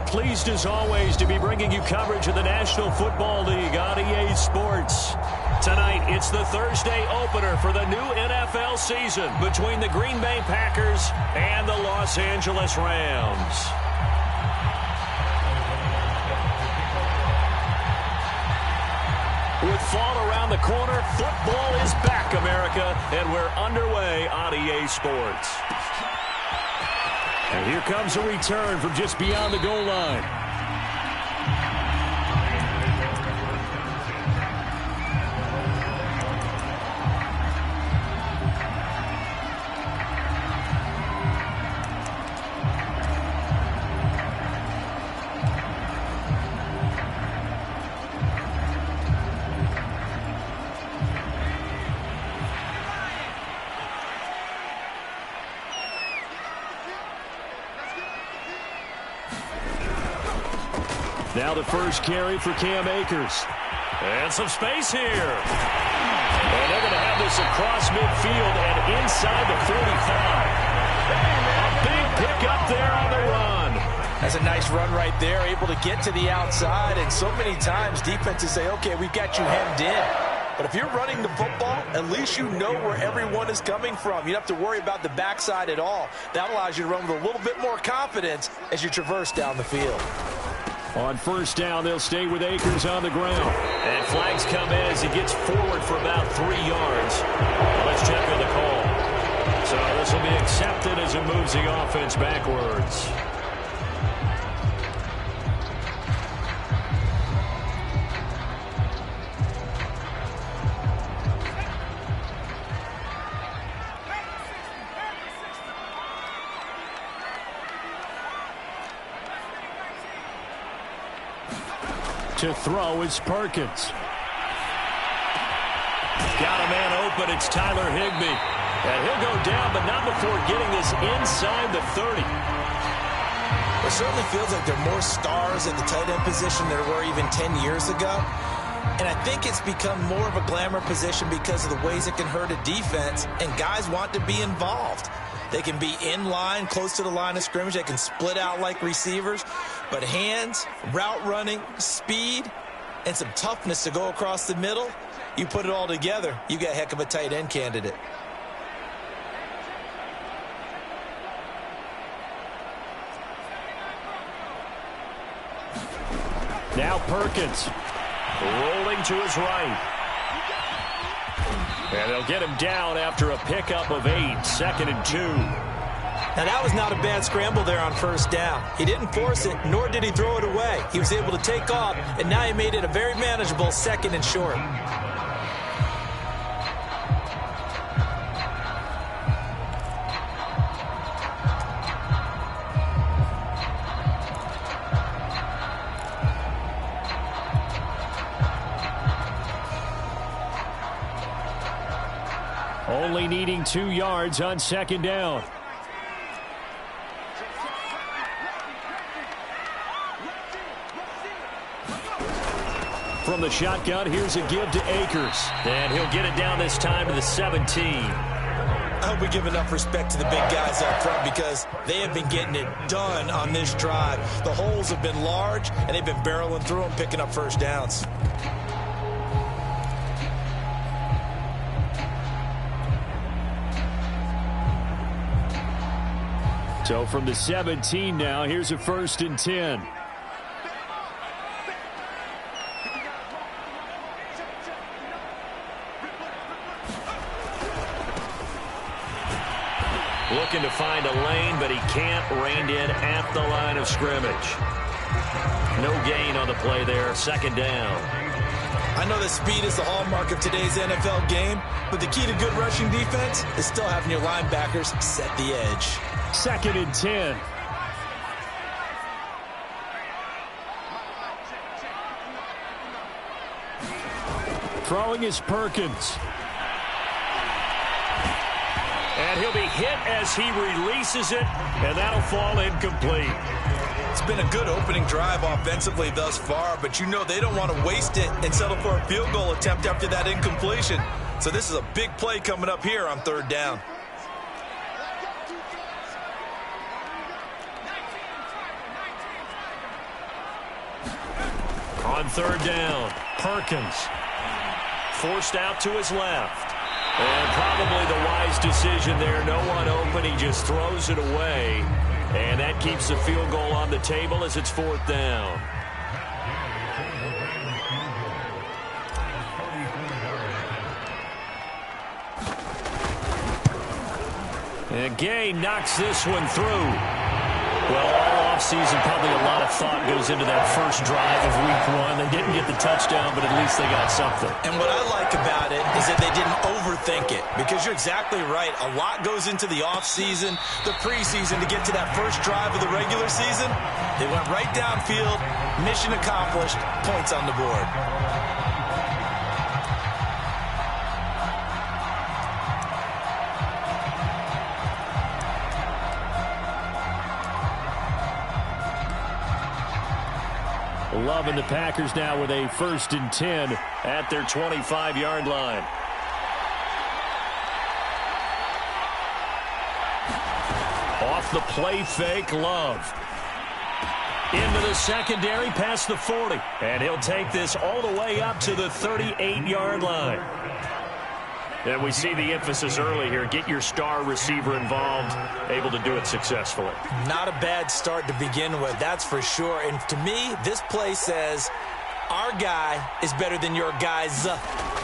Pleased as always to be bringing you coverage of the National Football League on EA Sports. Tonight, it's the Thursday opener for the new NFL season between the Green Bay Packers and the Los Angeles Rams. With fall around the corner, football is back, America, and we're underway on EA Sports. And here comes a return from just beyond the goal line. Now the first carry for Cam Akers. And some space here. And they're going to have this across midfield and inside the 45. A big pickup there on the run. That's a nice run right there, able to get to the outside. And so many times defenses say, okay, we've got you hemmed in. But if you're running the football, at least you know where everyone is coming from. You don't have to worry about the backside at all. That allows you to run with a little bit more confidence as you traverse down the field. On first down, they'll stay with Akers on the ground. And flags come in as he gets forward for about 3 yards. Let's check on the call. So this will be accepted as it moves the offense backwards. To throw is Perkins. Got a man open. It's Tyler Higbee. And he'll go down, but not before getting this inside the 30. It certainly feels like there are more stars at the tight end position than there were even 10 years ago. And I think it's become more of a glamour position because of the ways it can hurt a defense, and guys want to be involved. They can be in line, close to the line of scrimmage. They can split out like receivers. But hands, route running, speed, and some toughness to go across the middle, you put it all together, you got a heck of a tight end candidate. Now Perkins rolling to his right. And they'll get him down after a pickup of 8, 2nd and 2. Now that was not a bad scramble there on first down. He didn't force it, nor did he throw it away. He was able to take off, and now he made it a very manageable 2nd and short. Only needing 2 yards on 2nd down. From the shotgun, here's a give to Akers. And he'll get it down this time to the 17. I hope we give enough respect to the big guys up front because they have been getting it done on this drive. The holes have been large, and they've been barreling through them, picking up first downs. So from the 17 now, here's a 1st and 10. Looking to find a lane, but he can't. Reined in at the line of scrimmage. No gain on the play there. 2nd down. I know that speed is the hallmark of today's NFL game, but the key to good rushing defense is still having your linebackers set the edge. 2nd and 10. Throwing is Perkins. And he'll be hit as he releases it, and that'll fall incomplete. It's been a good opening drive offensively thus far, but you know they don't want to waste it and settle for a field goal attempt after that incompletion. So this is a big play coming up here on 3rd down. On third down, Perkins forced out to his left. And probably the wise decision there. No one open. He just throws it away. And that keeps the field goal on the table as it's fourth down. And Gay knocks this one through. Well, all offseason, probably a lot of thought goes into that first drive of week one. They didn't get the touchdown, but at least they got something. And what I like about it is that they didn't overthink it, because you're exactly right. A lot goes into the offseason, the preseason, to get to that first drive of the regular season. They went right downfield, mission accomplished, points on the board. Loving the Packers now with a 1st and 10 at their 25-yard line. Off the play fake, Love. Into the secondary, past the 40. And he'll take this all the way up to the 38-yard line. And we see the emphasis early here. Get your star receiver involved, able to do it successfully. Not a bad start to begin with, that's for sure. And to me, this play says, our guy is better than your guys.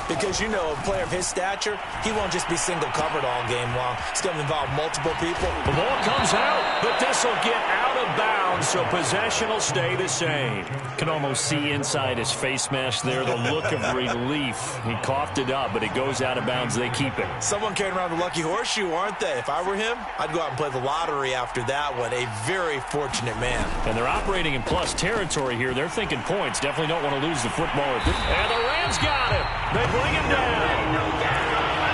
Because, you know, a player of his stature, he won't just be single covered all game long. It's going to involve multiple people. The ball comes out, but this will get out of bounds, so possession will stay the same. Can almost see inside his face mask there, the look of relief. He coughed it up, but it goes out of bounds. They keep it. Someone carrying around the lucky horseshoe, aren't they? If I were him, I'd go out and play the lottery after that one. A very fortunate man. And they're operating in plus territory here. They're thinking points. Definitely don't want to lose the football. And the Rams got him. They bring him down.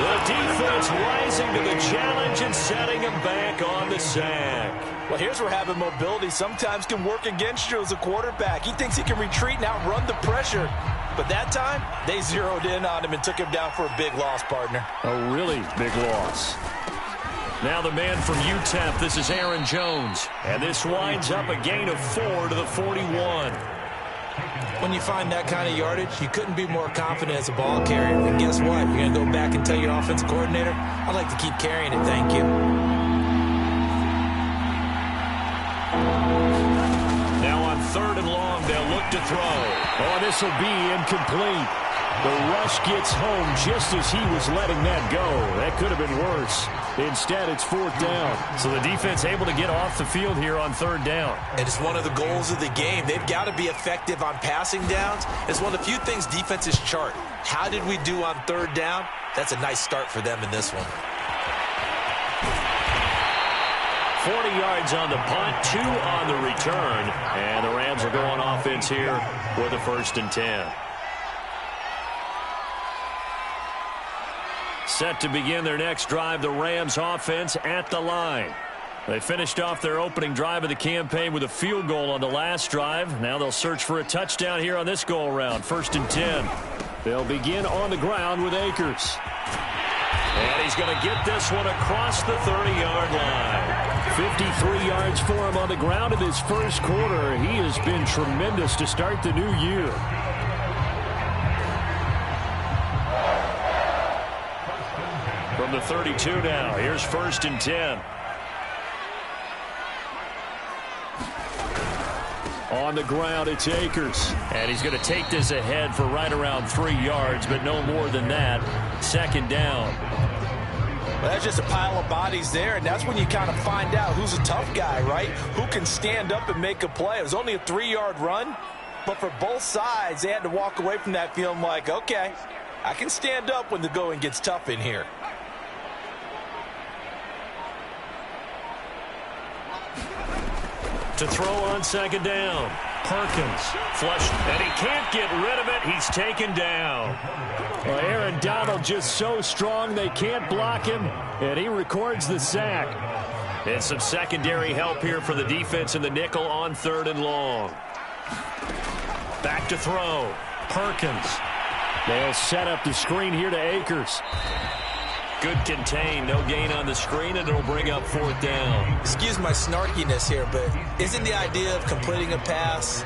The defense rising to the challenge and setting him back on the sack. Well, here's where having mobility sometimes can work against you as a quarterback. He thinks he can retreat and outrun the pressure. But that time, they zeroed in on him and took him down for a big loss, partner. A really big loss. Now the man from UTEP, this is Aaron Jones. And this winds up a gain of 4 to the 41. When you find that kind of yardage, you couldn't be more confident as a ball carrier. And guess what? You're going to go back and tell your offensive coordinator, I'd like to keep carrying it, thank you. Now on 3rd and long, they'll look to throw. Oh, this will be incomplete. The rush gets home just as he was letting that go. That could have been worse. Instead, it's 4th down. So the defense able to get off the field here on 3rd down. And it's one of the goals of the game. They've got to be effective on passing downs. It's one of the few things defenses chart. How did we do on 3rd down? That's a nice start for them in this one. 40 yards on the punt, 2 on the return. And the Rams are going offense here with a 1st and 10. Set to begin their next drive, the Rams offense at the line. They finished off their opening drive of the campaign with a field goal on the last drive. Now they'll search for a touchdown here on this go-around. 1st and 10. They'll begin on the ground with Akers. And he's going to get this one across the 30-yard line. 53 yards for him on the ground in his first quarter. He has been tremendous to start the new year. From the 32 now, here's 1st and 10. On the ground, it's Akers. And he's going to take this ahead for right around 3 yards, but no more than that. 2nd down. Well, that's just a pile of bodies there, and that's when you kind of find out who's a tough guy, right? Who can stand up and make a play. It was only a 3-yard run, but for both sides, they had to walk away from that feeling like, okay, I can stand up when the going gets tough in here. To throw on 2nd down. Perkins flushed, and he can't get rid of it. He's taken down. Well, Aaron Donald just so strong they can't block him, and he records the sack. And some secondary help here for the defense in the nickel on 3rd and long. Back to throw. Perkins. They'll set up the screen here to Akers. Good contain, no gain on the screen, and it'll bring up 4th down. Excuse my snarkiness here, but isn't the idea of completing a pass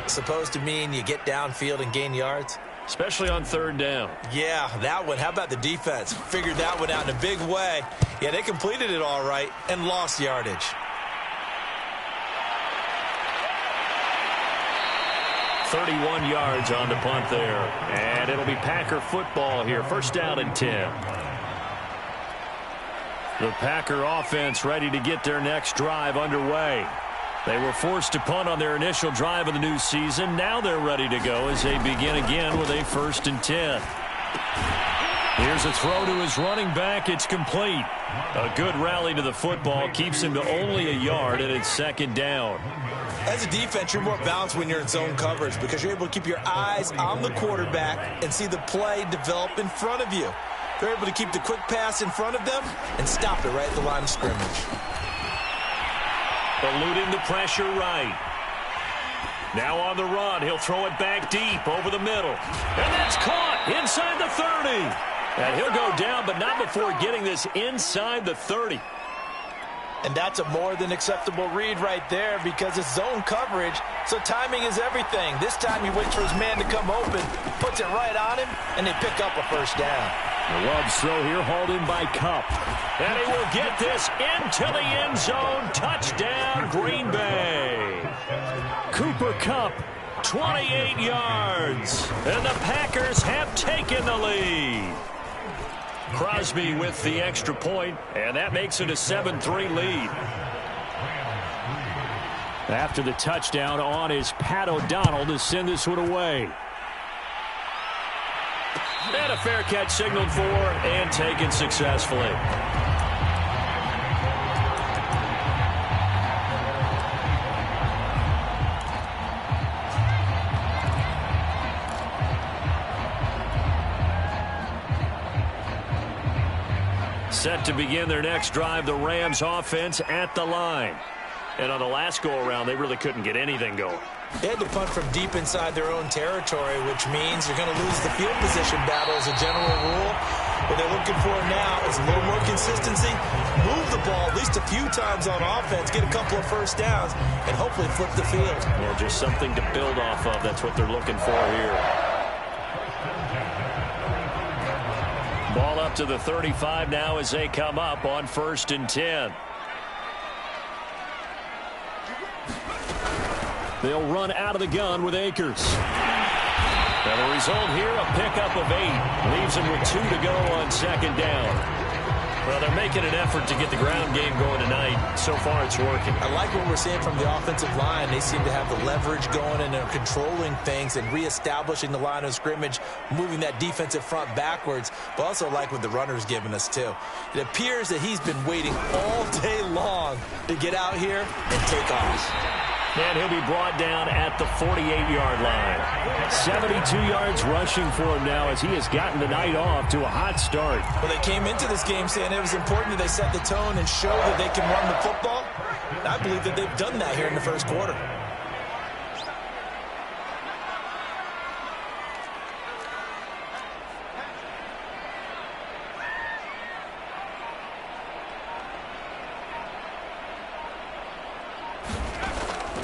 supposed to mean you get downfield and gain yards? Especially on third down. Yeah, that one. How about the defense? Figured that one out in a big way. Yeah, they completed it all right and lost yardage. "31 yards on the punt there. And it'll be Packer football here. First down and 10. The Packer offense ready to get their next drive underway. They were forced to punt on their initial drive of the new season. Now they're ready to go as they begin again with a 1st and 10. Here's a throw to his running back. It's complete. A good rally to the football keeps him to only a yard, and it's 2nd down. As a defense, you're more balanced when you're in zone coverage because you're able to keep your eyes on the quarterback and see the play develop in front of you. They're able to keep the quick pass in front of them and stop it right at the line of scrimmage. Eluding the pressure right. Now on the run, he'll throw it back deep over the middle. And that's caught inside the 30. And he'll go down, but not before getting this inside the 30. And that's a more than acceptable read right there because it's zone coverage, so timing is everything. This time he waits for his man to come open, puts it right on him, and they pick up a 1st down. Love's throw here hauled in by Kupp. And he will get this into the end zone. Touchdown, Green Bay. Cooper Kupp, 28 yards. And the Packers have taken the lead. Crosby with the extra point, and that makes it a 7-3 lead. After the touchdown on is Pat O'Donnell to send this one away. And a fair catch signaled for and taken successfully. Set to begin their next drive, the Rams offense at the line. And on the last go-around, they really couldn't get anything going. They had to punt from deep inside their own territory, which means you're going to lose the field position battle as a general rule. What they're looking for now is a little more consistency, move the ball at least a few times on offense, get a couple of 1st downs, and hopefully flip the field. Yeah, just something to build off of. That's what they're looking for here. Ball up to the 35 now as they come up on 1st and 10. They'll run out of the gun with Akers. And the result here, a pickup of 8. Leaves them with 2 to go on 2nd down. Well, they're making an effort to get the ground game going tonight. So far, it's working. I like what we're seeing from the offensive line. They seem to have the leverage going and they're controlling things and reestablishing the line of scrimmage, moving that defensive front backwards. But also like what the runner's giving us, too. It appears that he's been waiting all day long to get out here and take off. And he'll be brought down at the 48-yard line. 72 yards rushing for him now as he has gotten the night off to a hot start. Well, they came into this game saying it was important that they set the tone and show that they can run the football. I believe that they've done that here in the 1st quarter.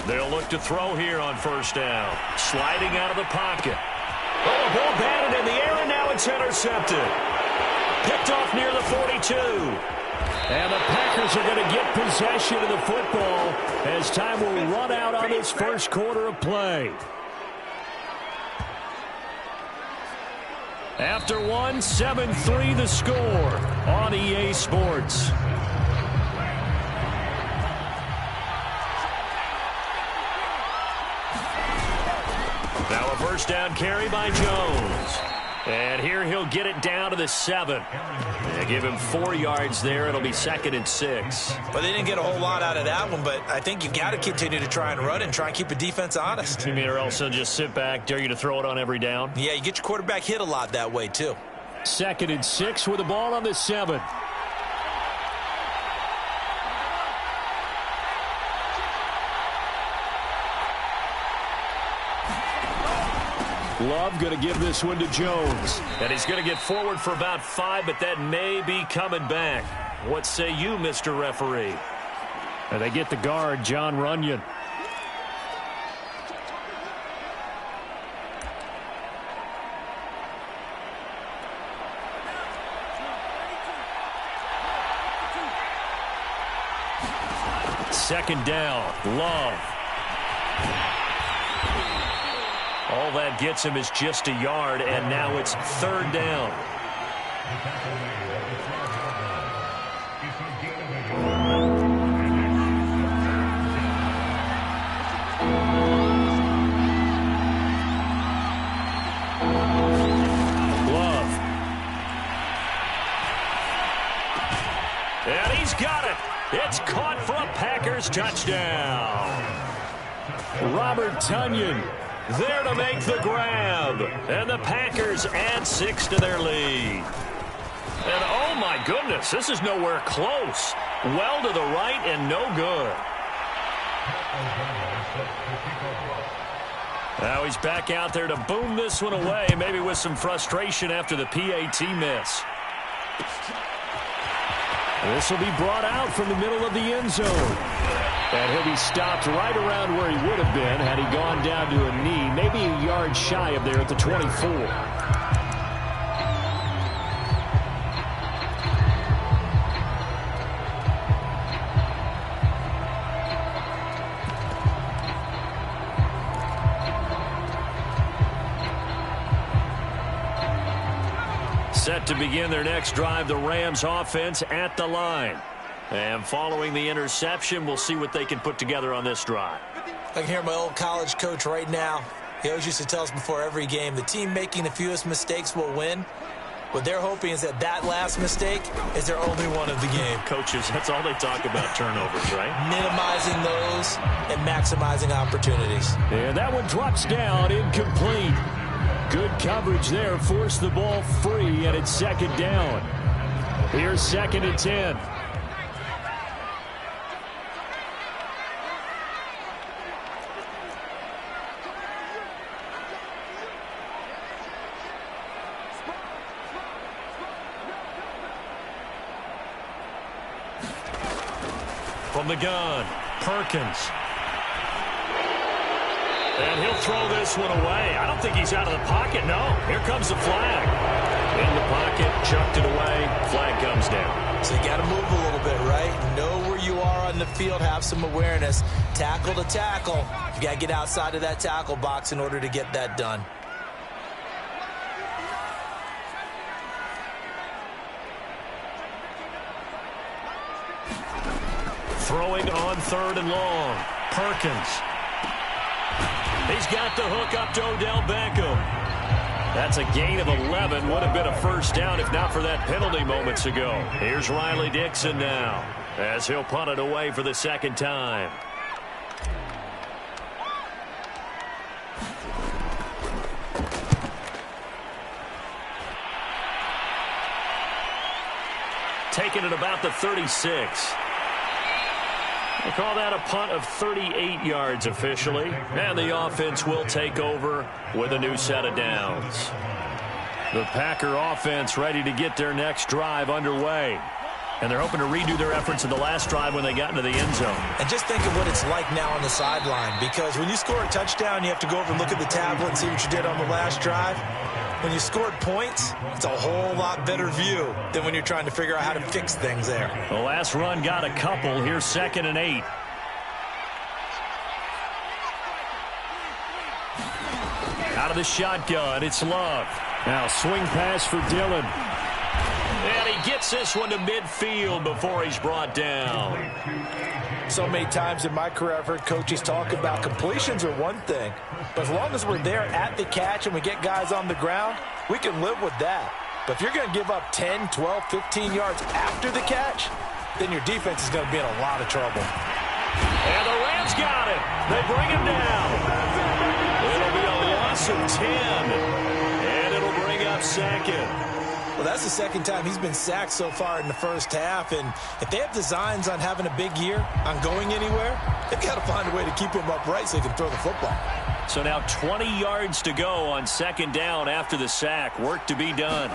They'll look to throw here on 1st down. Sliding out of the pocket. Oh, the ball batted in the air, and now it's intercepted. Picked off near the 42. And the Packers are going to get possession of the football as time will run out on this 1st quarter of play. After 7-3 the score on EA Sports. Now a 1st down carry by Jones. And here he'll get it down to the 7. They give him 4 yards there. It'll be 2nd and 6. But they didn't get a whole lot out of that one, but I think you got to continue to try and run and try and keep the defense honest. You mean or else they'll just sit back, dare you to throw it on every down? Yeah, you get your quarterback hit a lot that way, too. 2nd and 6 with the ball on the 7. Love going to give this one to Jones. And he's going to get forward for about 5, but that may be coming back. What say you, Mr. Referee? And they get the guard, John Runyon. second down. Love. All that gets him is just a yard, and now it's third down. Love. And he's got it. It's caught for a Packers touchdown. Robert Tonyan there to make the grab. And the Packers add 6 to their lead. And oh my goodness, this is nowhere close. Well to the right and no good. Now he's back out there to boom this one away, maybe with some frustration after the PAT miss. This will be brought out from the middle of the end zone. And he'll be stopped right around where he would have been had he gone down to a knee, maybe a yard shy of there at the 24. Set to begin their next drive, the Rams offense at the line. And following the interception, we'll see what they can put together on this drive. I can hear my old college coach right now. He always used to tell us before every game, the team making the fewest mistakes will win. What they're hoping is that that last mistake is their only one of the game. Coaches, that's all they talk about, turnovers, right? Minimizing those and maximizing opportunities. And that one drops down, incomplete. Good coverage there, forced the ball free, and it's second down. Here's 2nd and 10. From the gun, Perkins. And he'll throw this one away. I don't think he's out of the pocket. No, here comes the flag. In the pocket, chucked it away. Flag comes down. So you got to move a little bit, right? Know where you are on the field. Have some awareness. Tackle to tackle. You got to get outside of that tackle box in order to get that done. Throwing on 3rd and long. Perkins. He's got the hook up to Odell Beckham. That's a gain of 11. Would have been a first down if not for that penalty moments ago. Here's Riley Dixon now as he'll punt it away for the second time. Taking it about the 36. We'll call that a punt of 38 yards officially. And the offense will take over with a new set of downs. The Packer offense ready to get their next drive underway. And they're hoping to redo their efforts in the last drive when they got into the end zone. And just think of what it's like now on the sideline. Because when you score a touchdown, you have to go over and look at the tablet and see what you did on the last drive. When you scored points, it's a whole lot better view than when you're trying to figure out how to fix things there. The last run got a couple. Here's 2nd and 8. Out of the shotgun, it's Love. Now swing pass for Dillon. And he gets this one to midfield before he's brought down. So many times in my career, I've heard coaches talk about completions are one thing. But as long as we're there at the catch and we get guys on the ground, we can live with that. But if you're going to give up 10, 12, 15 yards after the catch, then your defense is going to be in a lot of trouble. And the Rams got it. They bring him down. It'll be a loss of 10. And it'll bring up 2nd. Well, that's the second time he's been sacked so far in the first half. And if they have designs on having a big year, on going anywhere, they've got to find a way to keep him upright so he can throw the football. So now 20 yards to go on 2nd down after the sack. Work to be done.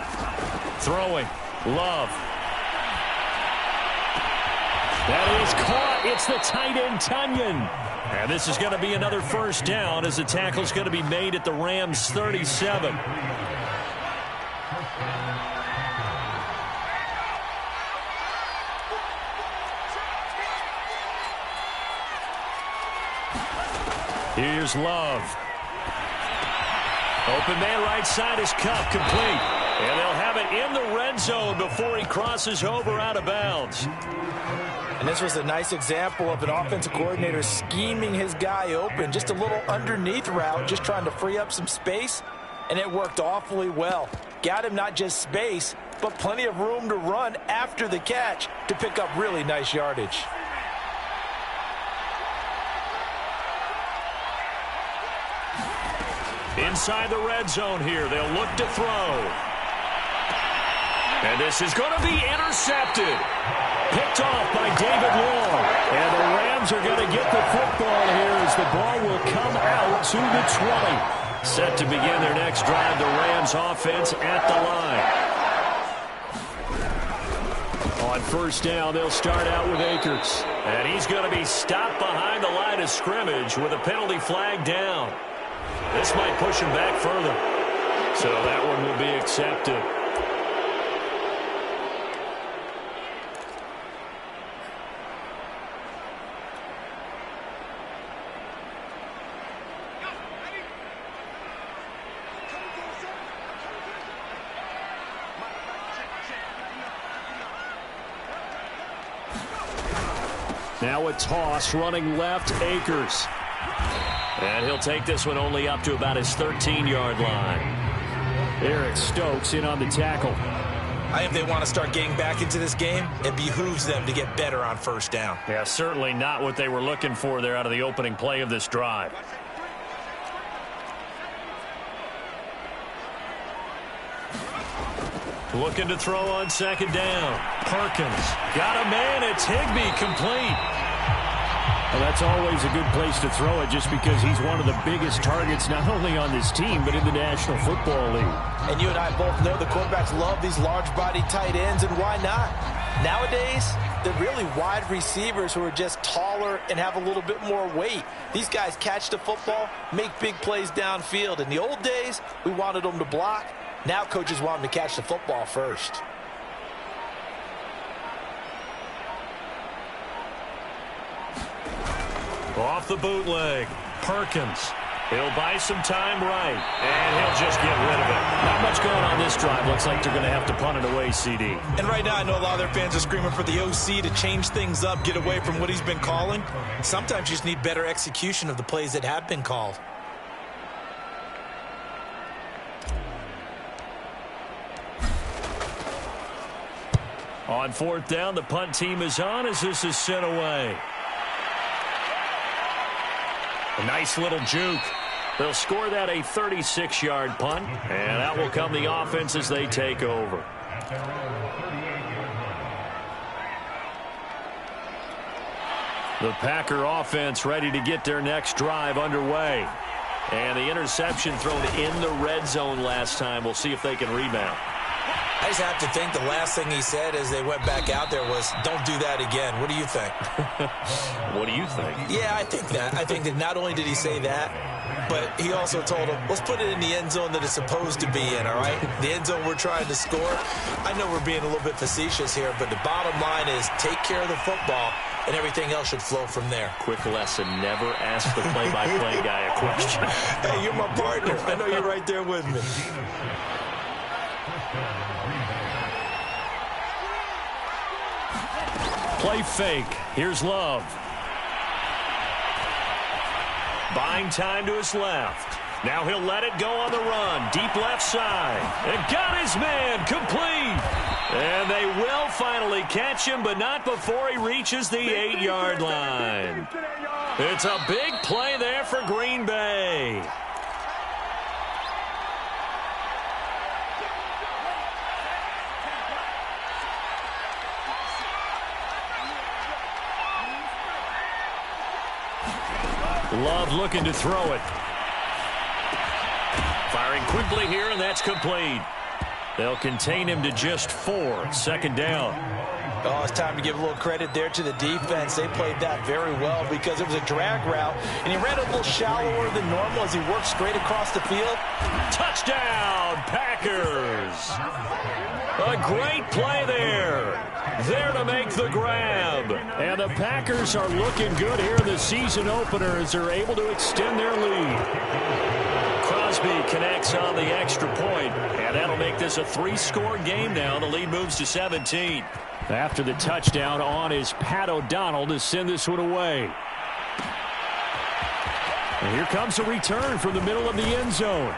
Throwing. Love. That is caught. It's the tight end, Tonyan. And this is going to be another first down as the tackle's going to be made at the Rams' 37. Here's Love. Open man right side is Cup, complete. And they'll have it in the red zone before he crosses over out of bounds. And this was a nice example of an offensive coordinator scheming his guy open. Just a little underneath route, just trying to free up some space. And it worked awfully well. Got him not just space, but plenty of room to run after the catch to pick up really nice yardage. Inside the red zone here, they'll look to throw. And this is going to be intercepted. Picked off by David Long. And the Rams are going to get the football here as the ball will come out to the 20. Set to begin their next drive, the Rams offense at the line. On first down, they'll start out with Akers. And he's going to be stopped behind the line of scrimmage with a penalty flag down. This might push him back further. So that one will be accepted. Now a toss running left, Akers. And he'll take this one only up to about his 13-yard line. Eric Stokes in on the tackle. I think they want to start getting back into this game. It behooves them to get better on first down. Yeah, certainly not what they were looking for there out of the opening play of this drive. Looking to throw on second down. Perkins got a man. It's Higbee, complete. Well, that's always a good place to throw it just because he's one of the biggest targets not only on this team but in the National Football League. And you and I both know the quarterbacks love these large-body tight ends, and why not? Nowadays, they're really wide receivers who are just taller and have a little bit more weight. These guys catch the football, make big plays downfield. In the old days, we wanted them to block. Now coaches want them to catch the football first. Off the bootleg, Perkins. He'll buy some time right, and he'll just get rid of it. Not much going on this drive. Looks like they're going to have to punt it away, CD. And right now, I know a lot of their fans are screaming for the OC to change things up, get away from what he's been calling. Sometimes you just need better execution of the plays that have been called. On fourth down, the punt team is on as this is sent away. A nice little juke. They'll score that a 36-yard punt, and out will come the offense as they take over. The Packer offense ready to get their next drive underway. And the interception thrown in the red zone last time. We'll see if they can rebound. I just have to think the last thing he said as they went back out there was, don't do that again. What do you think? What do you think? Yeah, I think that. I think that not only did he say that, but he also told him, let's put it in the end zone that it's supposed to be in, all right? The end zone we're trying to score. I know we're being a little bit facetious here, but the bottom line is take care of the football, and everything else should flow from there. Quick lesson, never ask the play-by-play guy a question. Hey, you're my partner. I know you're right there with me. Play fake. Here's Love. Buying time to his left. Now he'll let it go on the run. Deep left side. And got his man complete. And they will finally catch him, but not before he reaches the 8-yard line. It's a big play there for Green Bay. Love looking to throw it. Firing quickly here, and that's complete. They'll contain him to just 4. Second down. Oh, it's time to give a little credit there to the defense. They played that very well because it was a drag route, and he ran a little shallower than normal as he worked straight across the field. Touchdown, Packers. A great play there. There to to make the grab. And the Packers are looking good here in the season opener as they're able to extend their lead. Crosby connects on the extra point, and that'll make this a 3-score game now. The lead moves to 17. After the touchdown on is Pat O'Donnell to send this one away. And here comes a return from the middle of the end zone.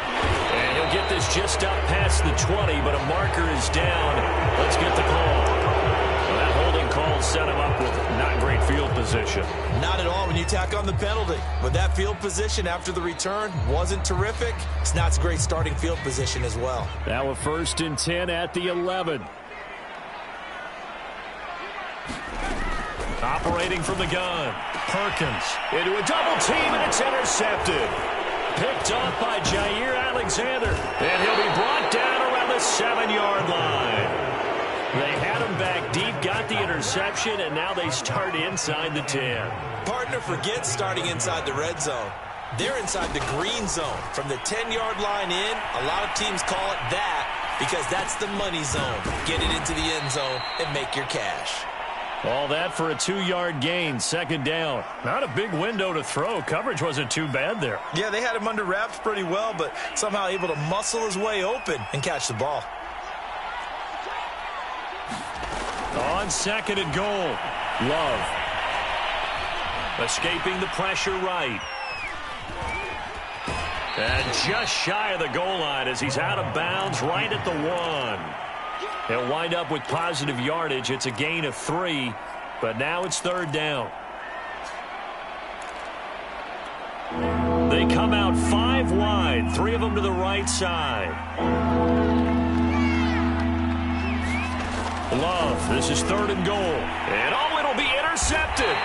And he'll get this just up past the 20, but a marker is down. Let's get the call. Well, that holding call set him up with not great field position. Not at all when you tack on the penalty. But that field position after the return wasn't terrific. It's not a great starting field position as well. Now a 1st and 10 at the 11. Operating from the gun. Perkins into a double team, and it's intercepted. Picked off by Jair Alexander. And he'll be brought down around the 7-yard line. They had him back deep, got the interception, and now they start inside the 10. Partner, forget starting inside the red zone. They're inside the green zone. From the 10-yard line in, a lot of teams call it that because that's the money zone. Get it into the end zone and make your cash. All that for a 2-yard gain, 2nd down. Not a big window to throw. Coverage wasn't too bad there. Yeah, they had him under wraps pretty well, but somehow able to muscle his way open and catch the ball. On 2nd and goal, Love. Escaping the pressure right. And just shy of the goal line as he's out of bounds right at the 1. He'll wind up with positive yardage. It's a gain of 3, but now it's 3rd down. They come out 5 wide, 3 of them to the right side. Love, this is 3rd and goal. And it'll be intercepted.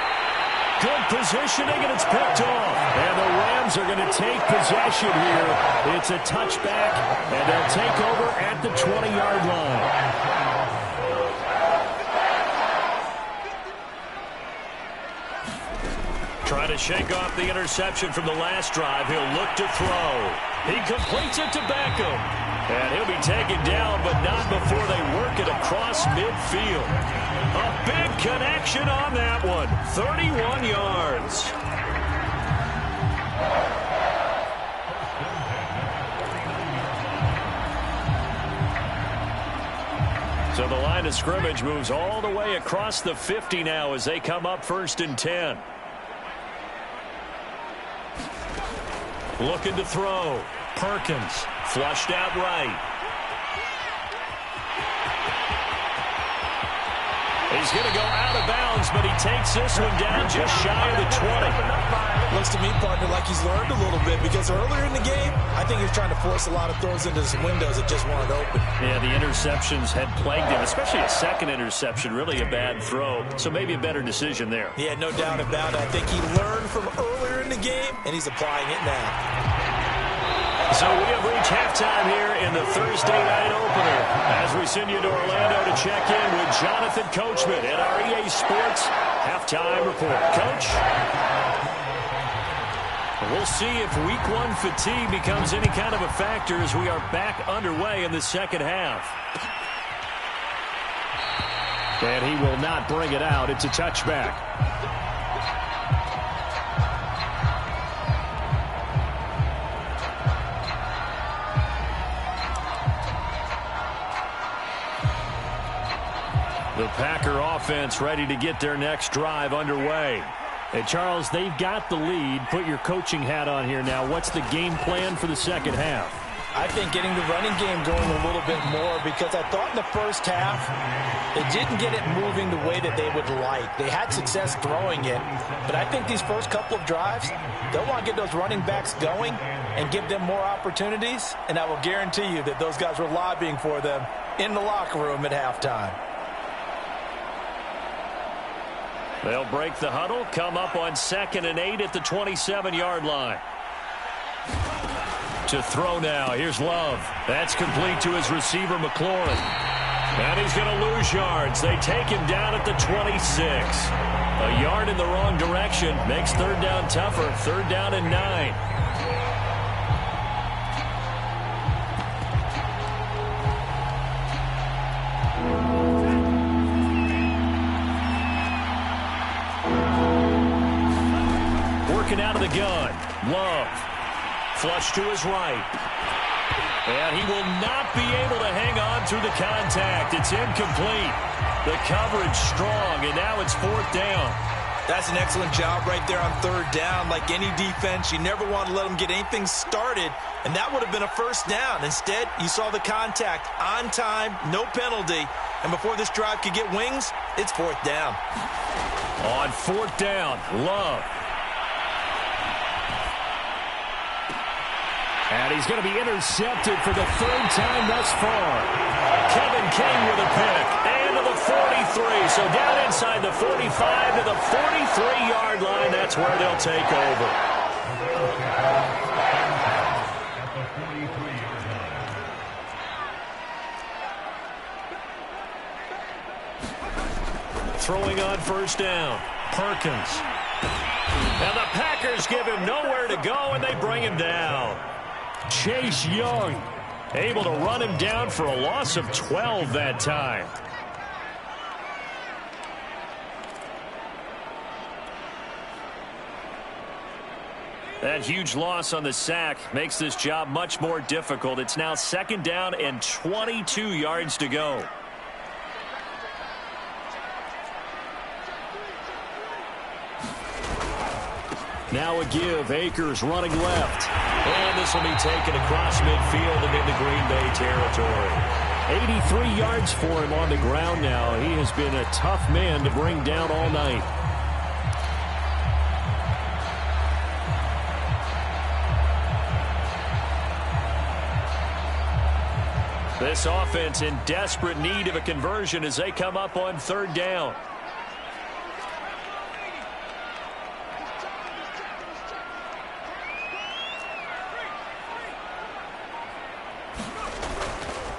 Good positioning, and it's picked off. And the Rams are going to take possession here. It's a touchback, and they'll take over at the 20-yard line. Trying to shake off the interception from the last drive. He'll look to throw. He completes it to Beckham. And he'll be taken down, but not before they work it across midfield. A big connection on that one. 31 yards. So the line of scrimmage moves all the way across the 50 now as they come up 1st and 10. Looking to throw. Perkins flushed out right. He's going to go out of bounds, but he takes this one down just shy of the 20. Looks to me, partner, like he's learned a little bit because earlier in the game, I think he was trying to force a lot of throws into some windows that just weren't open. Yeah, the interceptions had plagued him, especially a 2nd interception, really a bad throw. So maybe a better decision there. Yeah, no doubt about it. I think he learned from earlier in the game, and he's applying it now. So we have reached halftime here in the Thursday night opener as we send you to Orlando to check in with Jonathan Coachman at our EA Sports Halftime Report. Coach? We'll see if Week 1 fatigue becomes any kind of a factor as we are back underway in the 2nd half. And he will not bring it out. It's a touchback. The Packer offense ready to get their next drive underway. Hey, Charles, they've got the lead. Put your coaching hat on here now. What's the game plan for the 2nd half? I think getting the running game going a little bit more because I thought in the first half they didn't get it moving the way that they would like. They had success throwing it, but I think these first couple of drives, they'll want to get those running backs going and give them more opportunities, and I will guarantee you that those guys were lobbying for them in the locker room at halftime. They'll break the huddle, come up on 2nd and 8 at the 27-yard line. To throw now, here's Love. That's complete to his receiver, McLaurin. And he's going to lose yards. They take him down at the 26. A yard in the wrong direction makes 3rd down tougher. 3rd down and 9. looking out of the gun. Love. Flush to his right. And he will not be able to hang on through the contact. It's incomplete. The coverage strong, and now it's 4th down. That's an excellent job right there on 3rd down. Like any defense, you never want to let them get anything started, and that would have been a 1st down. Instead, you saw the contact on time, no penalty, and before this drive could get wings, it's 4th down. On 4th down, Love. And he's going to be intercepted for the 3rd time thus far. Kevin King with a pick. And to the 43. So down inside the 45 to the 43-yard line. That's where they'll take over. Throwing on 1st down. Perkins. And the Packers give him nowhere to go, and they bring him down. Chase Young able to run him down for a loss of 12 that time. That huge loss on the sack makes this job much more difficult. It's now 2nd down and 22 yards to go. Now a give. Akers running left. And this will be taken across midfield and into Green Bay territory. 83 yards for him on the ground now. He has been a tough man to bring down all night. This offense in desperate need of a conversion as they come up on 3rd down.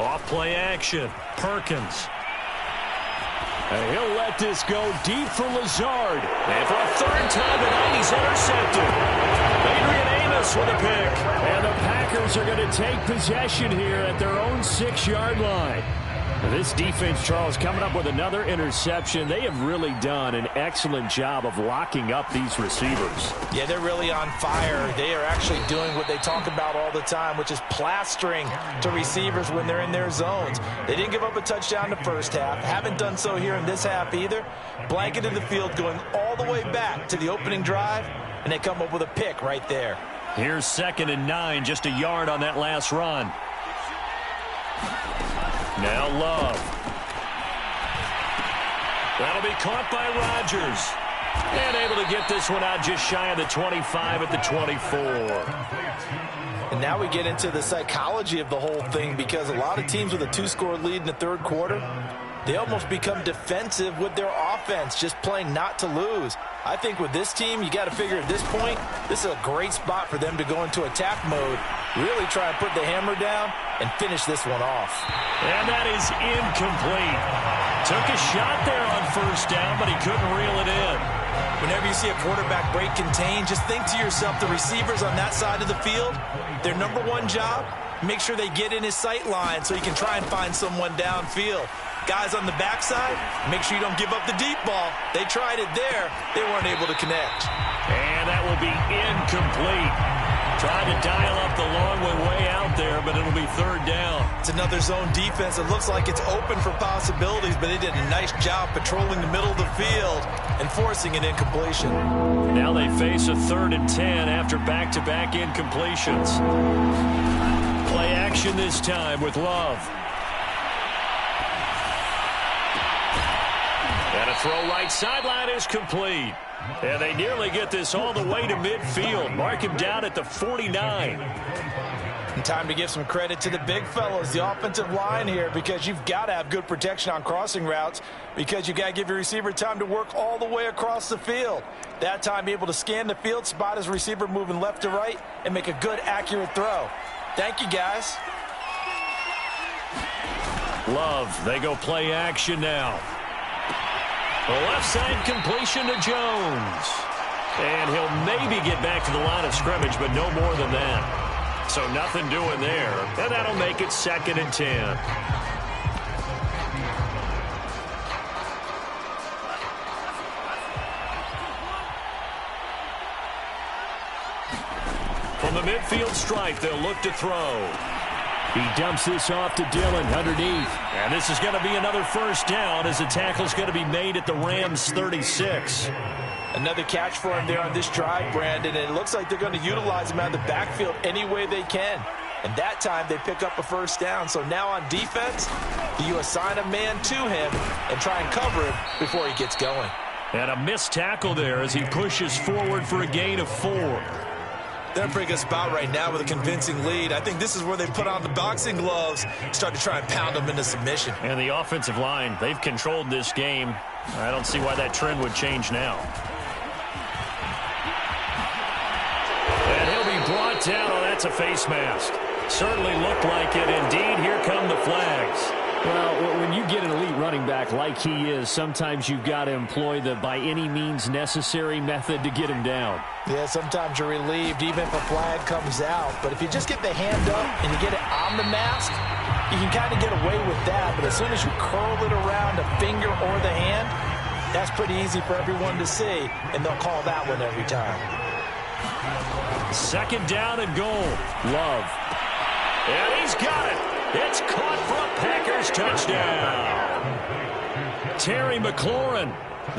Off play action. Perkins. And he'll let this go deep for Lazard. And for a 3rd time tonight, he's intercepted. Adrian Amos with a pick. And the Packers are going to take possession here at their own 6-yard line. This defense, Charles, coming up with another interception. They have really done an excellent job of locking up these receivers. Yeah, they're really on fire. They are actually doing what they talk about all the time, which is plastering to receivers when they're in their zones. They didn't give up a touchdown in the 1st half. Haven't done so here in this half either. Blanketed the field going all the way back to the opening drive, and they come up with a pick right there. Here's 2nd and 9, just a yard on that last run. Now Love. That'll be caught by Rodgers. And able to get this one out just shy of the 25 at the 24. And now we get into the psychology of the whole thing, because a lot of teams with a 2-score lead in the 3rd quarter, they almost become defensive with their offense, just playing not to lose. I think with this team, you got to figure at this point, this is a great spot for them to go into attack mode, really try and put the hammer down and finish this one off. And that is incomplete. Took a shot there on 1st down, but he couldn't reel it in. Whenever you see a quarterback break contain, just think to yourself, the receivers on that side of the field, their number one job, make sure they get in his sight line so you can try and find someone downfield. Guys on the backside, make sure you don't give up the deep ball. They tried it there. They weren't able to connect. And that will be incomplete. Trying to dial up the long way out there, but it'll be 3rd down. It's another zone defense. It looks like it's open for possibilities, but they did a nice job patrolling the middle of the field and forcing an incompletion. Now they face a 3rd and 10 after back-to-back incompletions. Play action this time with Love. And a throw right sideline is complete. And they nearly get this all the way to midfield. Mark him down at the 49. And time to give some credit to the big fellows, the offensive line here, because you've got to have good protection on crossing routes, because you've got to give your receiver time to work all the way across the field. That time, be able to scan the field, spot his receiver moving left to right, and make a good, accurate throw. Thank you, guys. Love, they go play action now. The left side completion to Jones. And he'll maybe get back to the line of scrimmage, but no more than that. So nothing doing there. And that'll make it 2nd and 10. From the midfield stripe, they'll look to throw. He dumps this off to Dillon underneath. And this is going to be another first down as the tackle's going to be made at the Rams' 36. Another catch for him there on this drive, Brandon, and it looks like they're going to utilize him out of the backfield any way they can. And that time they pick up a first down. So now on defense, you assign a man to him and try and cover him before he gets going. And a missed tackle there as he pushes forward for a gain of 4. They're in a pretty good spot right now with a convincing lead. I think this is where they put on the boxing gloves, start to try and pound them into submission. And the offensive line, they've controlled this game. I don't see why that trend would change now. And he'll be brought down. Oh, that's a face mask. Certainly looked like it. Indeed, here come the flags. Well, when you get an elite running back like he is, sometimes you've got to employ the by any means necessary method to get him down. Yeah, sometimes you're relieved even if a flag comes out. But if you just get the hand up and you get it on the mask, you can kind of get away with that. But as soon as you curl it around the finger or the hand, that's pretty easy for everyone to see, and they'll call that one every time. Second down and goal. Love. And he's got it. It's caught for a Packers touchdown. Terry McLaurin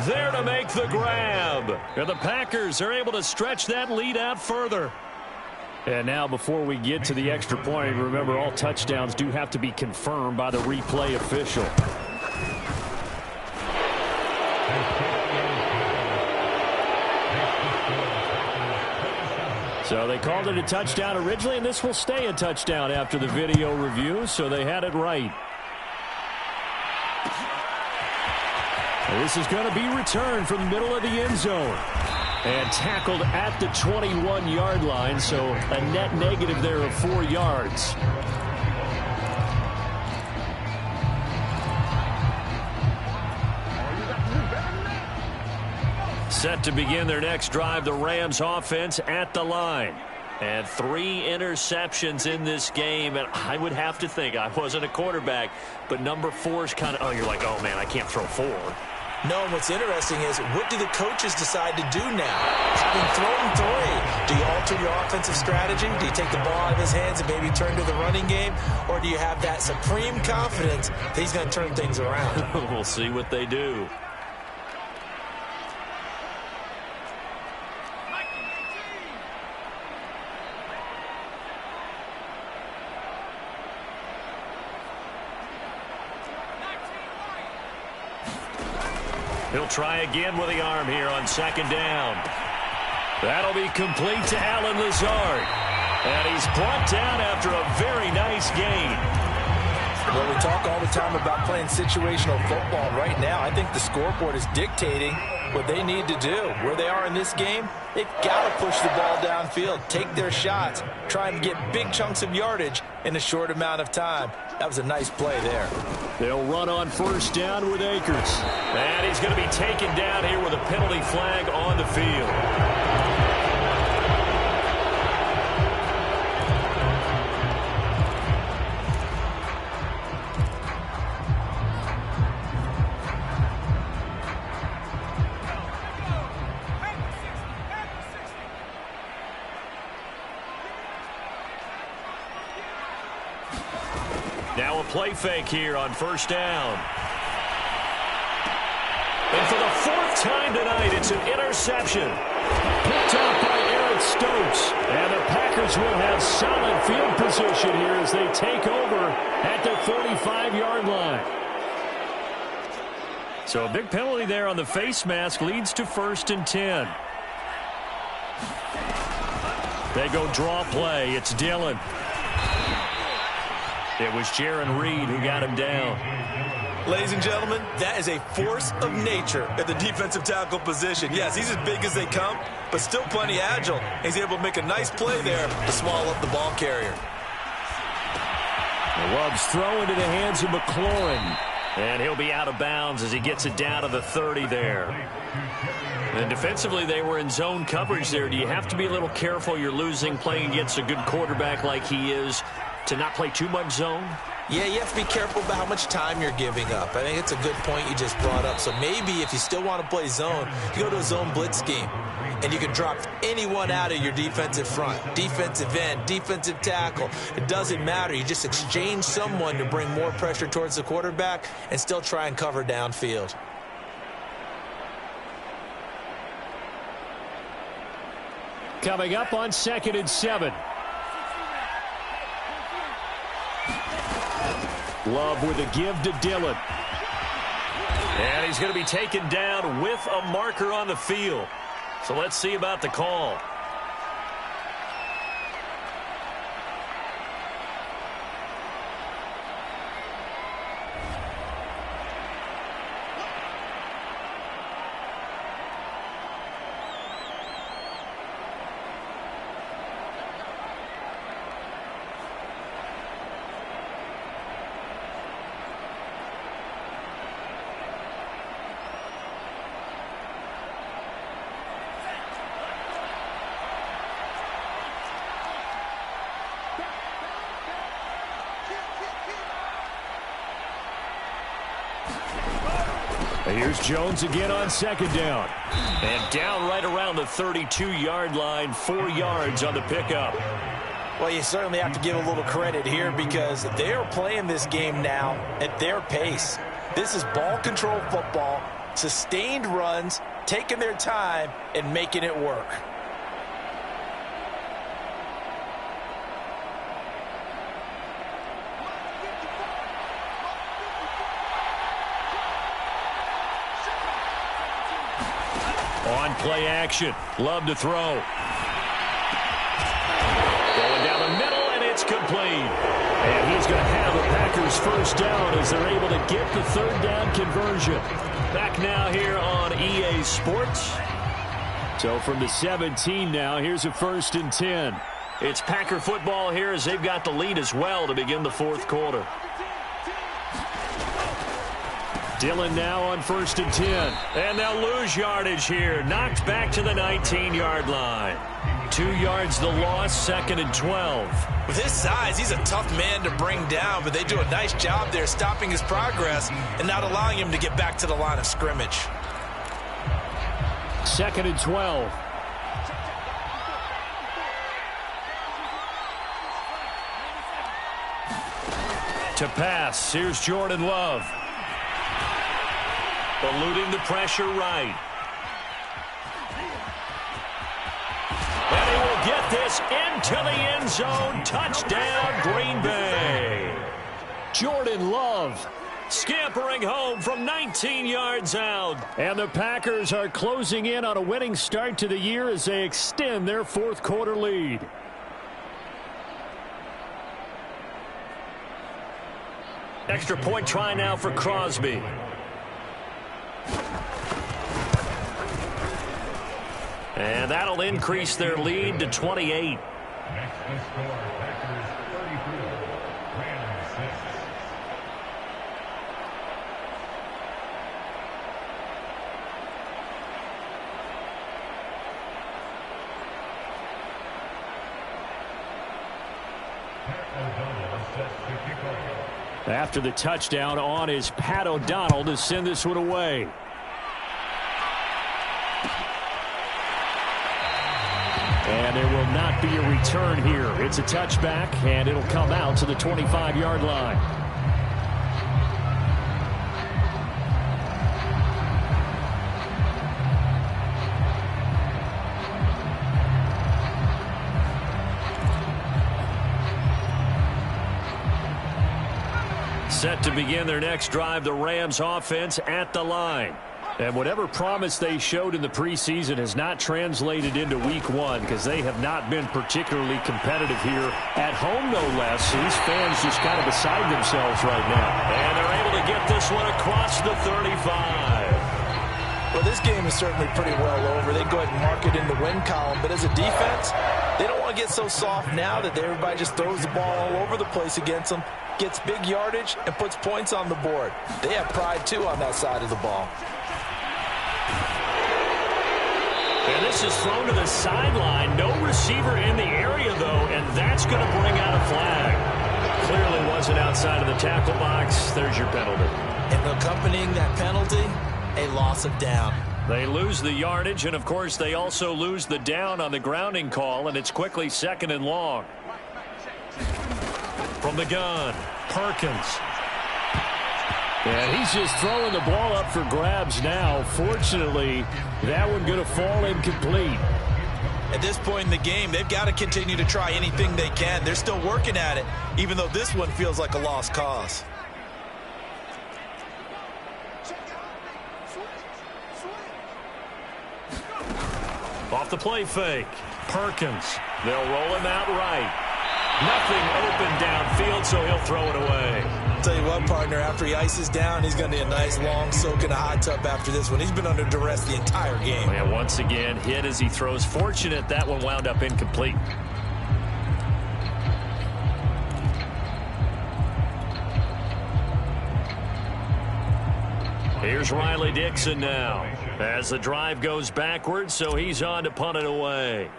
there to make the grab. And the Packers are able to stretch that lead out further. And now before we get to the extra point, remember all touchdowns do have to be confirmed by the replay official. So they called it a touchdown originally, and this will stay a touchdown after the video review, so they had it right. And this is going to be returned from the middle of the end zone. And tackled at the 21-yard line, so a net negative there of 4 yards. Set to begin their next drive, the Rams offense at the line. And 3 interceptions in this game, and I would have to think, I wasn't a quarterback, but number 4 is kind of, oh, you're like, oh, man, I can't throw 4. No, and what's interesting is, what do the coaches decide to do now? Having thrown 3, do you alter your offensive strategy? Do you take the ball out of his hands and maybe turn to the running game? Or do you have that supreme confidence that he's going to turn things around? We'll see what they do. He'll try again with the arm here on second down. That'll be complete to Alan Lazard. And he's brought down after a very nice gain. Well, we talk all the time about playing situational football. Right now, I think the scoreboard is dictating what they need to do. Where they are in this game, they've got to push the ball downfield, take their shots, try and get big chunks of yardage in a short amount of time. That was a nice play there. They'll run on first down with Akers. And he's going to be taken down here with a penalty flag on the field. Now a play fake here on first down. And for the 4th time tonight, it's an interception. Picked up by Eric Stokes. And the Packers will have solid field position here as they take over at the 35-yard line. So a big penalty there on the face mask leads to 1st and 10. They go draw play. It's Dillon. It was Jaron Reed who got him down. Ladies and gentlemen, that is a force of nature at the defensive tackle position. Yes, he's as big as they come, but still plenty agile. He's able to make a nice play there to swallow up the ball carrier. Love's throw into the hands of McLaurin. And he'll be out of bounds as he gets it down to the 30 there. And defensively, they were in zone coverage there. Do you have to be a little careful? You're losing playing against a good quarterback like he is to not play too much zone? Yeah, you have to be careful about how much time you're giving up. I think it's a good point you just brought up. So maybe if you still want to play zone, you go to a zone blitz scheme. And you can drop anyone out of your defensive front. Defensive end, defensive tackle. It doesn't matter. You just exchange someone to bring more pressure towards the quarterback and still try and cover downfield. Coming up on 2nd and 7. Love with a give to Dillon. And he's going to be taken down with a marker on the field. So let's see about the call. Here's Jones again on 2nd down. And down right around the 32-yard line, 4 yards on the pickup. Well, you certainly have to give a little credit here because they are playing this game now at their pace. This is ball control football, sustained runs, taking their time, and making it work. On play action. Love to throw. Going down the middle, and it's complete. And he's going to have the Packers first down as they're able to get the 3rd down conversion. Back now here on EA Sports. So from the 17 now, here's a 1st and 10. It's Packer football here as they've got the lead as well to begin the 4th quarter. Dillon now on 1st and 10. And they'll lose yardage here. Knocked back to the 19-yard line. 2 yards the loss, 2nd and 12. With his size, he's a tough man to bring down, but they do a nice job there stopping his progress and not allowing him to get back to the line of scrimmage. 2nd and 12. To pass, here's Jordan Love. Eluding the pressure right. And he will get this into the end zone. Touchdown, Green Bay. Jordan Love scampering home from 19 yards out. And the Packers are closing in on a winning start to the year as they extend their 4th quarter lead. Extra point try now for Crosby. And that'll increase their lead to 28. Next to score, Packers 33, Rams 6. After the touchdown, on is Pat O'Donnell to send this one away. And there will not be a return here. It's a touchback, and it'll come out to the 25-yard line. Set to begin their next drive, the Rams offense at the line. And whatever promise they showed in the preseason has not translated into week 1 because they have not been particularly competitive here at home, no less. These fans just kind of beside themselves right now. And they're able to get this one across the 35. Well, this game is certainly pretty well over. They go ahead and mark it in the win column. But as a defense, they don't want to get so soft now that everybody just throws the ball all over the place against them, gets big yardage, and puts points on the board. They have pride, too, on that side of the ball. And this is thrown to the sideline. No receiver in the area, though, and that's going to bring out a flag. clearly wasn't outside of the tackle box. There's your penalty. And accompanying that penalty, a loss of down. They lose the yardage, and, of course, they also lose the down on the grounding call, and it's quickly 2nd and long. From the gun, Perkins. And he's just throwing the ball up for grabs now. Fortunately, that one going to fall incomplete. At this point in the game, they've got to continue to try anything they can. They're still working at it, even though this one feels like a lost cause. Off the play fake. Perkins. They'll roll him out right. Nothing open downfield, so he'll throw it away. I'll tell you what, partner, after he ices down, he's going to need a nice long soak in a hot tub after this one. He's been under duress the entire game. And once again, hit as he throws. Fortunate that one wound up incomplete. Here's Riley Dixon now as the drive goes backwards, so he's on to punt it away.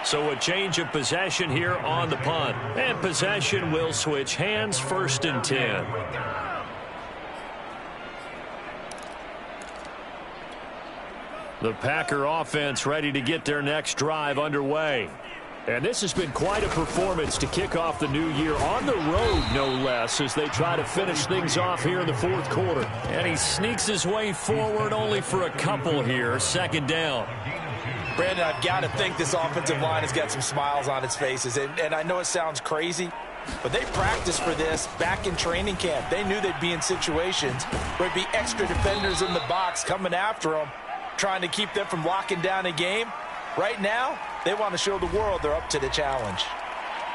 So a change of possession here on the punt. And possession will switch hands, 1st and 10. The Packer offense ready to get their next drive underway. And this has been quite a performance to kick off the new year on the road, no less, as they try to finish things off here in the 4th quarter. And he sneaks his way forward only for a couple here. 2nd down. Brandon, I've got to think this offensive line has got some smiles on its faces. And I know it sounds crazy, but they practiced for this back in training camp. They knew they'd be in situations where there'd be extra defenders in the box coming after them, trying to keep them from locking down a game. Right now, they want to show the world they're up to the challenge.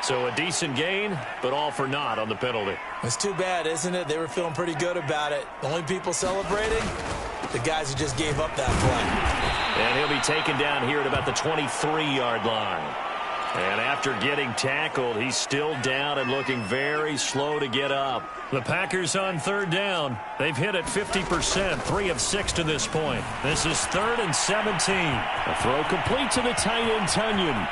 So a decent gain, but all for naught on the penalty. It's too bad, isn't it? They were feeling pretty good about it. The only people celebrating, the guys who just gave up that play. And he'll be taken down here at about the 23-yard line. And after getting tackled, he's still down and looking very slow to get up. The Packers on 3rd down. They've hit it 50%, 3 of 6 to this point. This is 3rd and 17. A throw complete to the tight end, Tunyon.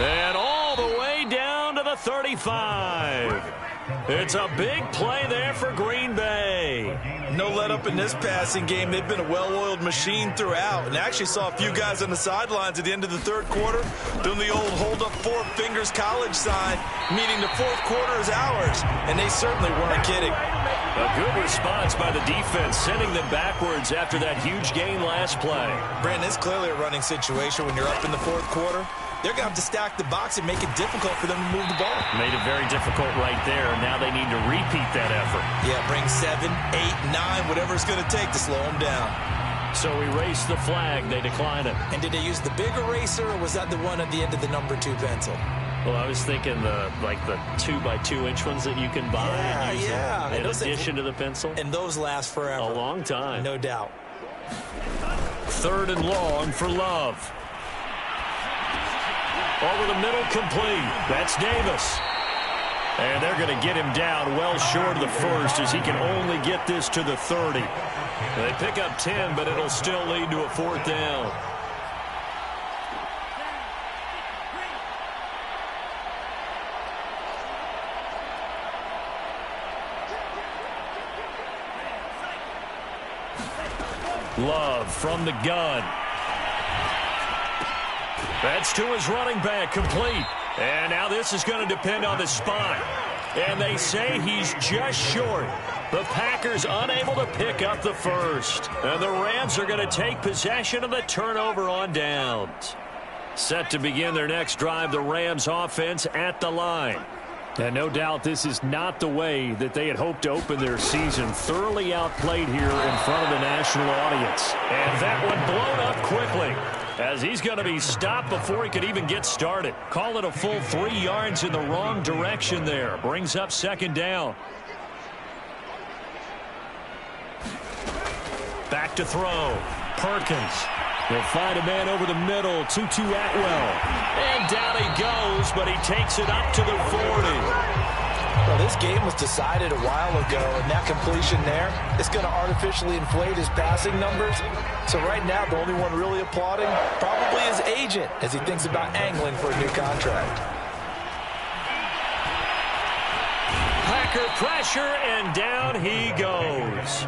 And all the way down to the 35. It's a big play there for Green Bay. No let up in this passing game. They've been a well-oiled machine throughout. And actually saw a few guys on the sidelines at the end of the 3rd quarter doing the old hold up 4 fingers college sign, meaning the 4th quarter is ours. And they certainly weren't kidding. A good response by the defense, sending them backwards after that huge gain last play. Brandon, it's clearly a running situation when you're up in the 4th quarter. They're going to have to stack the box and make it difficult for them to move the ball. Made it very difficult right there. Now they need to repeat that effort. Yeah, bring 7, 8, 9, whatever it's going to take to slow them down. So erase the flag. They decline it. And did they use the big eraser, or was that the one at the end of the number 2 pencil? Well, I was thinking the 2x2-inch ones that you can buy and use in addition to the pencil. And those last forever. A long time. No doubt. 3rd and long for Love. Over the middle, complete. That's Davis. And they're going to get him down well short of the 1st as he can only get this to the 30. They pick up 10, but it'll still lead to a 4th down. Love from the gun. That's to his running back, complete. And now this is going to depend on the spot. And they say he's just short. The Packers unable to pick up the 1st. And the Rams are going to take possession of the turnover on downs. Set to begin their next drive, the Rams offense at the line. And no doubt this is not the way that they had hoped to open their season. Thoroughly outplayed here in front of the national audience. And that one blown up quickly, as he's going to be stopped before he could even get started. Call it a full 3 yards in the wrong direction there. Brings up 2nd down. Back to throw. Perkins. He'll find a man over the middle. Tutu Atwell. And down he goes, but he takes it up to the 40. Well, this game was decided a while ago, and that completion there is going to artificially inflate his passing numbers. So right now, the only one really applauding probably his agent as he thinks about angling for a new contract. Packer pressure, and down he goes.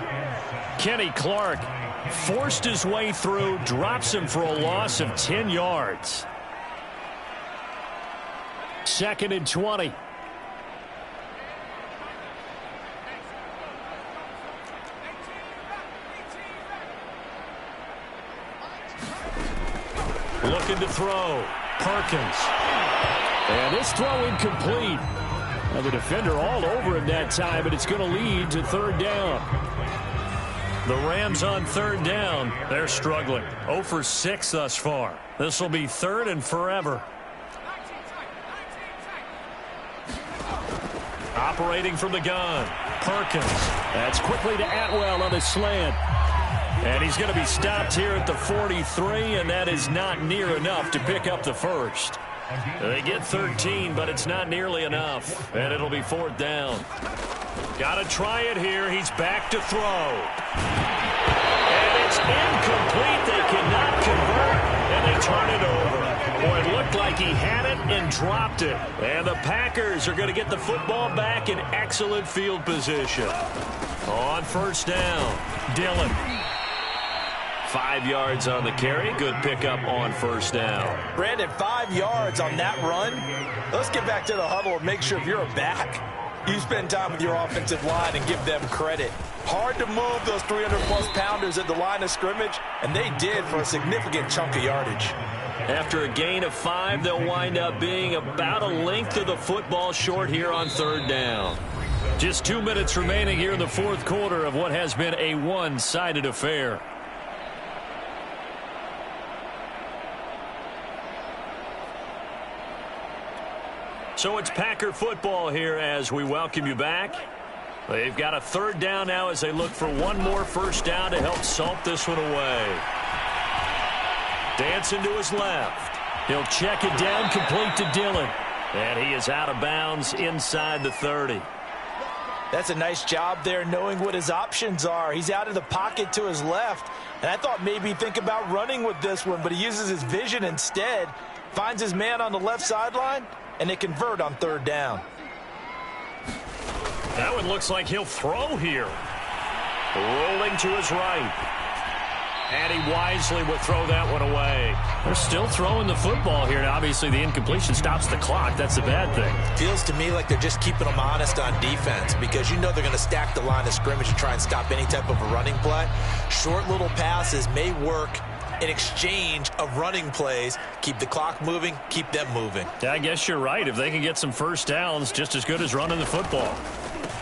Kenny Clark forced his way through, drops him for a loss of 10 yards. 2nd and 20. Looking to throw. Perkins. And this throw incomplete. Now the defender all over him that time, but it's going to lead to 3rd down. The Rams on 3rd down. They're struggling. 0 for 6 thus far. This will be 3rd and forever. Operating from the gun. Perkins. That's quickly to Atwell on the slant. And he's going to be stopped here at the 43, and that is not near enough to pick up the first. They get 13, but it's not nearly enough. And it'll be 4th down. Got to try it here. He's back to throw. And it's incomplete. They cannot convert, and they turn it over. Boy, it looked like he had it and dropped it. And the Packers are going to get the football back in excellent field position. On 1st down, Dillon. 5 yards on the carry. Good pickup on 1st down. Brandon, 5 yards on that run. Let's get back to the huddle and make sure if you're a back, you spend time with your offensive line and give them credit. Hard to move those 300-plus pounders at the line of scrimmage, and they did for a significant chunk of yardage. After a gain of 5, they'll wind up being about a length of the football short here on 3rd down. Just 2 minutes remaining here in the 4th quarter of what has been a one-sided affair. So it's Packer football here as we welcome you back. They've got a 3rd down now as they look for one more 1st down to help salt this one away. Dancing to his left. He'll check it down, complete to Dillon. And he is out of bounds inside the 30. That's a nice job there knowing what his options are. He's out of the pocket to his left. And I thought maybe he'd think about running with this one, but he uses his vision instead. Finds his man on the left sideline, and they convert on 3rd down. That one looks like he'll throw here. Rolling to his right. And he wisely would throw that one away. They're still throwing the football here. Now, obviously, the incompletion stops the clock. That's the bad thing. Feels to me like they're just keeping them honest on defense because you know they're going to stack the line of scrimmage and try and stop any type of a running play. Short little passes may work in exchange of running plays. Keep the clock moving, keep them moving. Yeah, I guess you're right. If they can get some 1st downs, just as good as running the football.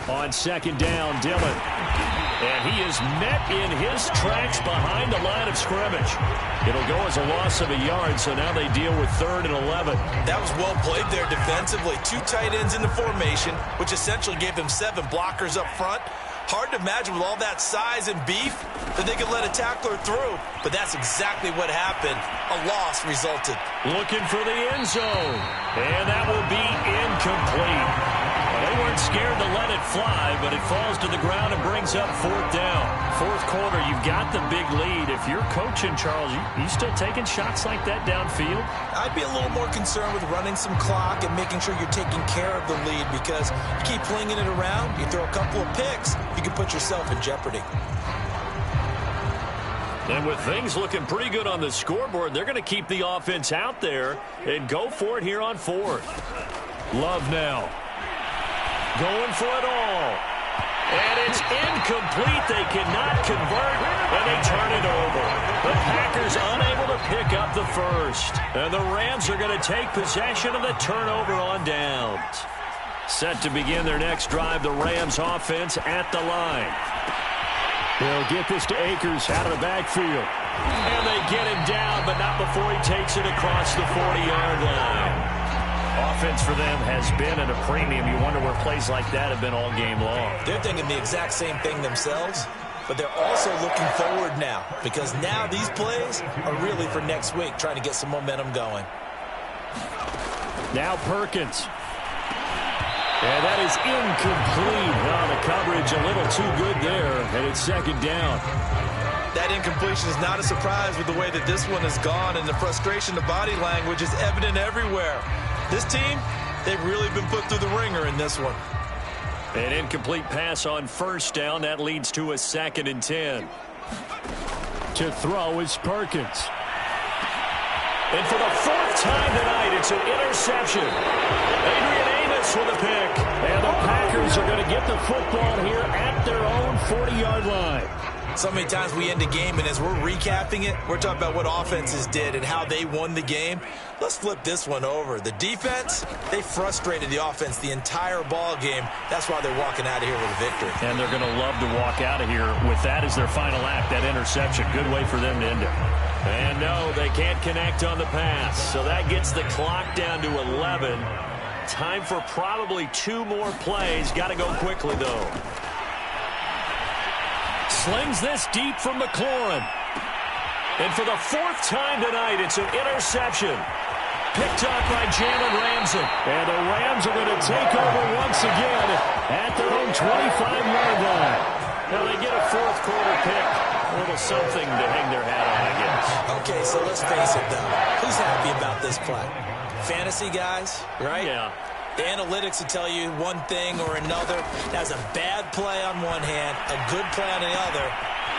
On 2nd down, Dillon. And he is met in his tracks behind the line of scrimmage. It'll go as a loss of a yard, so now they deal with 3rd and 11. That was well played there defensively. 2 tight ends in the formation, which essentially gave them 7 blockers up front. Hard to imagine with all that size and beef that they could let a tackler through, but that's exactly what happened. A loss resulted. Looking for the end zone, and that will be incomplete. They weren't scared to let it fly, but it falls to the ground and brings up 4th down. 4th quarter, you've got the big lead. If you're coaching, Charles, you still taking shots like that downfield? I'd be a little more concerned with running some clock and making sure you're taking care of the lead because you keep flinging it around, you throw a couple of picks, you can put yourself in jeopardy. And with things looking pretty good on the scoreboard, they're going to keep the offense out there and go for it here on 4th. Love now. Going for it all. And it's incomplete. They cannot convert, and they turn it over. The Packers unable to pick up the first. And the Rams are going to take possession of the turnover on downs. Set to begin their next drive, the Rams offense at the line. They'll get this to Akers out of the backfield. And they get him down, but not before he takes it across the 40-yard line. Offense for them has been at a premium. You wonder where plays like that have been all game long. They're thinking the exact same thing themselves, but they're also looking forward now because now these plays are really for next week, trying to get some momentum going. Now Perkins. And that is incomplete. Well, the coverage a little too good there, and it's second down. That incompletion is not a surprise with the way that this one has gone, and the frustration, the body language is evident everywhere. This team, they've really been put through the ringer in this one. An incomplete pass on first down. That leads to a 2nd and 10. To throw is Perkins. And for the 4th time tonight, it's an interception. Adrian Amos with a pick. And the Packers are going to get the football here at their own 40-yard line. So many times we end a game, and as we're recapping it, we're talking about what offenses did and how they won the game. Let's flip this one over. The defense, they frustrated the offense the entire ball game. That's why they're walking out of here with a victory. And they're going to love to walk out of here with that as their final act, that interception. Good way for them to end it. And no, they can't connect on the pass. So that gets the clock down to 11. Time for probably 2 more plays. Got to go quickly, though. Slings this deep from McLaurin. And for the 4th time tonight, it's an interception. Picked up by Jalen Ramsey. And the Rams are going to take over once again at their own 25-yard line. Now they get a 4th quarter pick. A little something to hang their hat on, I guess. Okay, so let's face it, though. Who's happy about this play? Fantasy guys, right? Yeah. The analytics will tell you one thing or another. That's a bad play on one hand, a good play on the other,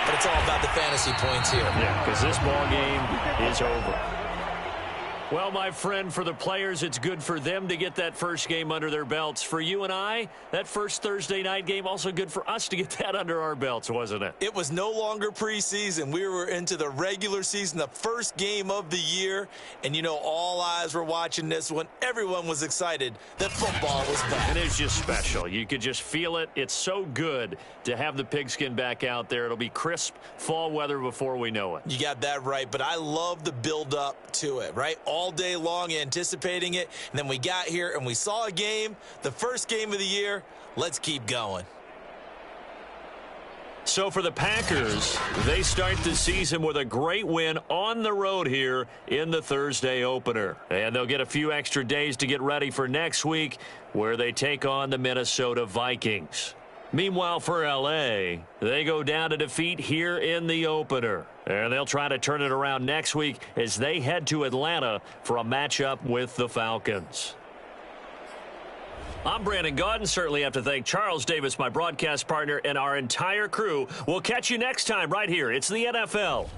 but it's all about the fantasy points here. Yeah, because this ball game is over. Well, my friend, for the players, it's good for them to get that first game under their belts. For you and I, that first Thursday night game, also good for us to get that under our belts, wasn't it? It was no longer preseason. We were into the regular season, the first game of the year. And, you know, all eyes were watching this one. Everyone was excited that football was back. And it's just special. You could just feel it. It's so good to have the pigskin back out there. It'll be crisp fall weather before we know it. You got that right, but I love the build-up to it, right? All day long anticipating it, and then we got here and we saw a game, the first game of the year. Let's keep going. So for the Packers, they start the season with a great win on the road here in the Thursday opener. And they'll get a few extra days to get ready for next week, where they take on the Minnesota Vikings. Meanwhile, for L.A., they go down to defeat here in the opener. And they'll try to turn it around next week as they head to Atlanta for a matchup with the Falcons. I'm Brandon Gaudin. Certainly have to thank Charles Davis, my broadcast partner, and our entire crew. We'll catch you next time right here. It's the NFL